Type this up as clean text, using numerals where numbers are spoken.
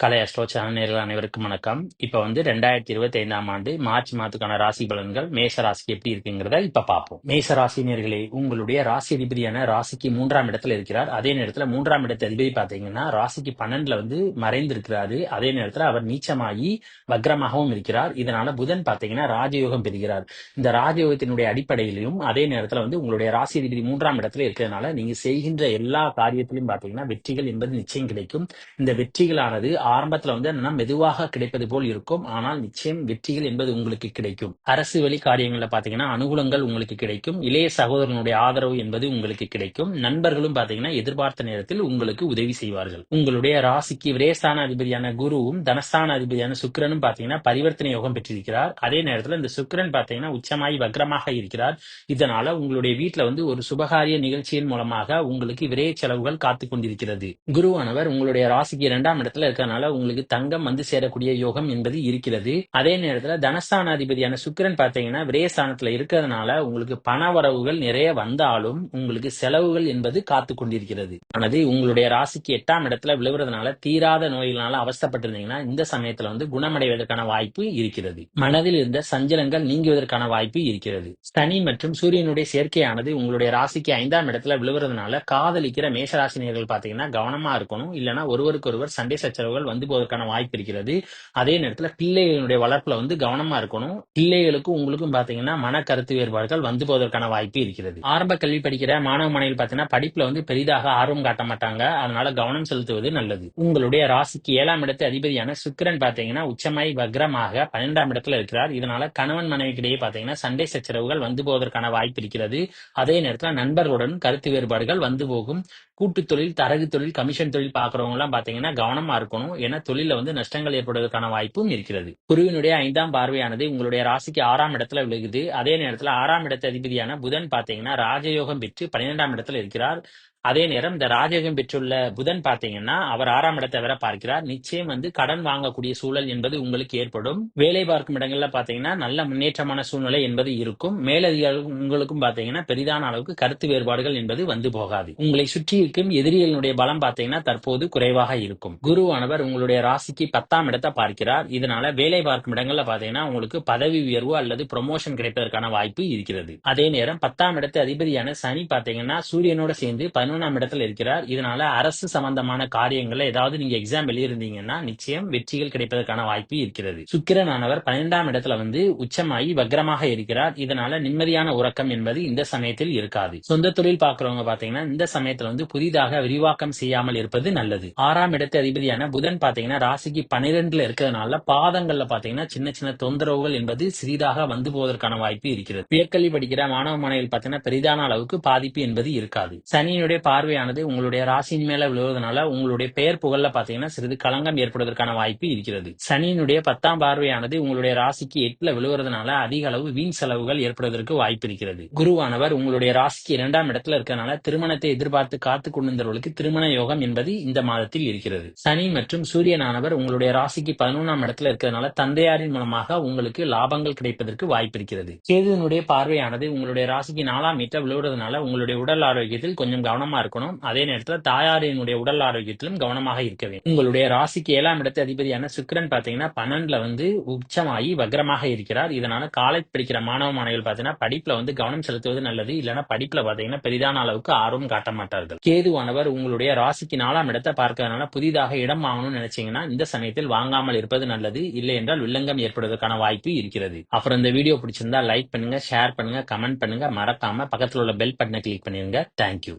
கலை astro channel நேயர்கள் அனைவருக்கும் வணக்கம். இப்ப 2025ஆம் ஆண்டு மார்ச் மாதத்துக்கான ராசி பலன்கள் மேஷ ராசிக்கு எப்படி இருக்குங்கிறத இப்ப பார்ப்போம். மேஷ ராசி நேயர்களே, உங்களுடைய ராசி அதிபதியான ராசிக்கு 3ஆம் இடத்துல இருக்கிறார். அதே நேரத்துல 3ஆம் இடத்து அதிபதி பாத்தீங்கன்னா ராசிக்கு 12ல மறைந்து இருக்கிறாரு. அதே நேரத்துல அவர் நீச்சமாகி வக்ரமாகவும் இருக்கிறார். இதனால புதன் பாத்தீங்கன்னா ராஜயோகம் பெறுகிறார். இந்த ராஜயோகத்தினுடைய அடிப்படையிலும் அதே நேரத்துல உங்களுடைய ராசி அதிபதி 3ஆம் இடத்துல இருக்கிறதுனால நீங்க செய்கின்ற எல்லா காரியத்திலும் பாத்தீங்கன்னா வெற்றிகள் என்பது நிச்சயம் கிடைக்கும். இந்த வெற்றிகளானது ஆரம்பத்துல என்னன்னா மெதுவாக கிடைப்பது போல் இருக்கும். ஆனால் நிச்சயம் வெற்றிகள் என்பது உங்களுக்கு கிடைக்கும். அரசு வழி காரியங்கள்ல பாத்தீங்கன்னா அனுகூலங்கள் உங்களுக்கு கிடைக்கும். இளைய சகோதரனுடைய ஆதரவு என்பது உங்களுக்கு கிடைக்கும். நண்பர்களும் பாத்தீங்கன்னா எதிர்பார்த்த நேரத்தில் உங்களுக்கு உதவி செய்வார்கள். உங்களுடைய ராசிக்கு விரயஸ்தான அதிபதியான குருவும் தனஸ்தான அதிபதியான சுக்கிரனும் பாத்தீங்கன்னா பரிவர்த்தனை யோகம் பெற்றிருக்கிறார். அதே நேரத்தில் இந்த சுக்கிரன் பாத்தீங்கன்னா உச்சமாய் வக்ரமாக இருக்கிறார். இதனால உங்களுடைய வீட்டுல ஒரு சுபகாரிய நிகழ்ச்சியின் மூலமாக உங்களுக்கு விரைய செலவுகள் காத்து கொண்டிருக்கிறது. குருவானவர் உங்களுடைய ராசிக்கு 2ஆம் இடத்துல இருக்கிறதுனால உங்களுக்கு தங்கம் சேரக்கூடிய யோகம் என்பது இருக்கிறது. அதே நேரத்துல தனஸ்தான அதிபதியான சுக்கிரன் பாத்தீங்கன்னா விரயஸ்தானத்துல இருக்கிறதுனால உங்களுக்கு பண வரவுகள் நிறைய வந்தாலும் உங்களுக்கு செலவுகள் என்பது காத்து கொண்டிருக்கிறது. ஆனது உங்களுடைய ராசிக்கு 8ஆம் இடத்துல விழுவுறதுனால தீராத நோய்களால அவஸ்தப்பட்டிருந்தீங்கன்னா இந்த சமயத்துல குணமடைவதற்கான வாய்ப்பு இருக்கிறது. மனதில் இருந்த சஞ்சலங்கள் நீங்குவதற்கான வாய்ப்பு இருக்கிறது. சனி மற்றும் சூரியனுடைய சேர்க்கையானது உங்களுடைய ராசிக்கு 5ஆம் இடத்துல விழுவுறதுனால காதலிக்கிற மேஷராசினியர்கள் பாத்தீங்கன்னா கவனமா இருக்கணும். இல்லைன்னா ஒருவருக்கொருவர் சண்டை சச்சரவுகள் போவதற்கான வாய்ப்பு இருக்கிறது. அதே நேரத்துல பிள்ளைகளுடைய வளர்ப்புல கவனமா இருக்கணும். பிள்ளைகளுக்கும் உங்களுக்கும் பாத்தீங்கன்னா மன கருத்து வேறுபாடுகள் போவதற்கான வாய்ப்பு இருக்கிறது. ஆரம்ப கல்வி படிக்கிற மாணவ மாணவிகள் பாத்தீங்கன்னா படிப்புல பெரிதாக ஆர்வம் காட்ட மாட்டாங்க. அதனால கவனம் செலுத்துவது நல்லது. உங்களுடைய ராசிக்கு 7ஆம் இடத்து அதிபதியான சுக்கிரன் பாத்தீங்கன்னா உச்சமாய் வக்ரமாக 12ஆம் இடத்துல இருக்கிறார். இதனால கணவன் மனைவிக்கிடையே பாத்தீங்கன்னா சண்டை சச்சரவுகள் போவதற்கான வாய்ப்பு இருக்கிறது. அதே நேரத்துல நண்பர்களுடன் கருத்து வேறுபாடுகள் போகும். கூட்டு தொழில், தரகு தொழில், கமிஷன் தொழில் பாக்குறவங்க எல்லாம் பாத்தீங்கன்னா கவனமா இருக்கணும். ஏன்னா தொழில நஷ்டங்கள் ஏற்படுவதற்கான வாய்ப்பும் இருக்கிறது. குருவினுடைய 5ஆம் பார்வையானது உங்களுடைய ராசிக்கு 6ஆம் இடத்துல விழுகுது. அதே நேரத்துல 6ஆம் இடத்து அதிபதியான புதன் பாத்தீங்கன்னா ராஜயோகம் பெற்று 12ஆம் இடத்துல இருக்கிறார். அதே நேரம் இந்த ராஜயோகம் பெற்றுள்ள புதன் பாத்தீங்கன்னா அவர் 6ஆம் இடத்தை வேற பார்க்கிறார். நிச்சயம் கடன் வாங்கக்கூடிய சூழல் என்பது உங்களுக்கு ஏற்படும். வேலை பார்க்கும் இடங்கள்ல பாத்தீங்கன்னா நல்ல முன்னேற்றமான சூழ்நிலை என்பது இருக்கும். மேலதிகாரிகள் உங்களுக்கும் பாத்தீங்கன்னா பெரிதான அளவுக்கு கருத்து வேறுபாடுகள் என்பது போகாது. உங்களை சுற்றி இருக்கும் எதிரிகளுடைய பலம் பாத்தீங்கன்னா தற்போது குறைவாக இருக்கும். குருவானவர் உங்களுடைய ராசிக்கு 10ஆம் இடத்தை பார்க்கிறார். இதனால வேலை பார்க்கும் இடங்கள்ல பாத்தீங்கன்னா உங்களுக்கு பதவி உயர்வு அல்லது ப்ரொமோஷன் கிடைப்பதற்கான வாய்ப்பு இருக்கிறது. அதே நேரம் 10ஆம் இடத்து அதிபதியான சனி பாத்தீங்கன்னா சூரியனோட சேர்ந்து 11ஆம் இடத்துல இருக்கிறார். இதனால அரசு சம்பந்தமான காரியங்கள்ல ஏதாவது நீங்க எக்ஸாம் எழுதியிருந்தீங்கன்னா நிச்சயம் வெற்றிகள் கிடைப்பதற்கான வாய்ப்பு இருக்கிறது. சுக்கிரனானவர் 12ஆம் இடத்துல உச்சமாகி வக்ரமாக இருக்கிறார். இதனால நிம்மதியான உறக்கம் என்பது இந்த சமயத்தில் இருக்காது. சொந்த தொழில் பார்க்கிறவங்க பாத்தீங்கன்னா இந்த சமயத்துல புதிதாக விரிவாக்கம் செய்யாமல் இருப்பது நல்லது. 6ஆம் இடத்து அதிபதியான புதன் பாத்தீங்கன்னா ராசிக்கு 12ல இருக்கிறதுனால பாதங்கள்ல பாத்தீங்கன்னா சின்ன சின்ன தொந்தரவுகள் என்பது சிறிதாக போவதற்கான வாய்ப்பு இருக்கிறது. உயர்கல்வி படிக்கிற மாணவ மாணவிகள் பாத்தீங்கன்னா பெரிதான அளவுக்கு பாதிப்பு என்பது இருக்காது. சனியினுடைய பார்வையானது உங்களுடைய ராசியின் மேல விழுவதனால உங்களுடைய பெயர் புகழ்ல பாத்தீங்கன்னா சிறிது களங்கம் ஏற்படுவதற்கான வாய்ப்பு இருக்கிறது. சனியினுடைய 10ஆம் பார்வையானது உங்களுடைய ராசிக்கு 8ல விழுவதனால அதிக அளவு வீண் செலவுகள் ஏற்படுவதற்கு வாய்ப்பு இருக்கிறது. குருவானவர் உங்களுடைய ராசிக்கு 2ஆம் இடத்துல இருக்கிறதுனால திருமணத்தை எதிர்பார்த்து காத்து கொண்டிருந்தவர்களுக்கு திருமண யோகம் என்பது இந்த மாதத்தில் இருக்கிறது. சனி மற்றும் சூரியனானவர் உங்களுடைய ராசிக்கு 11ஆம் இடத்துல இருக்கிறதுனால தந்தையாரின் மூலமாக உங்களுக்கு லாபங்கள் கிடைப்பதற்கு வாய்ப்பு இருக்கிறது. கேதுவினுடைய பார்வையானது உங்களுடைய ராசிக்கு 4ஆம் இடத்துல விழுவதனால உங்களுடைய உடல் ஆரோக்கியத்தில் கொஞ்சம் கவனமா இருக்கணும். அதே நேரத்தில் தாயாரினுடைய உடல் ஆரோக்கியத்திலும் கவனமாக இருக்க வேண்டும். உங்களுடைய ராசிக்கு 7ஆம் இடத்து அதிபதியான சுக்கிரன் பாத்தீங்கன்னா 12ல உச்சமாகி வக்ரமாக இருக்கிறார். இதனால காலேஜ் படிக்கிற மாணவ மாணவிகள் பாத்தீங்கன்னா படிப்புல கவனம் செலுத்துவது நல்லது. இல்லைன்னா படிப்புல பாத்தீங்கன்னா பெரிதான அளவுக்கு ஆர்வம் காட்ட மாட்டார்கள். கேதுவானவர் உங்களுடைய ராசிக்கு 4ஆம் இடத்தை பார்க்கறதுனால புதிதாக இடம் வாங்கணும்னு நினைச்சீங்கன்னா இந்த சமயத்தில் வாங்காமல் இருப்பது நல்லது. இல்லை என்றால் வில்லங்கம் ஏற்படுவதற்கான வாய்ப்பு இருக்கிறது. அப்புறம் இந்த வீடியோ பிடிச்சிருந்தா லைக் பண்ணுங்க, ஷேர் பண்ணுங்க, கமெண்ட் பண்ணுங்க. மறக்காம பக்கத்தில் உள்ள பெல் பட்டனை கிளிக் பண்ணிருங்க. தேங்க்யூ.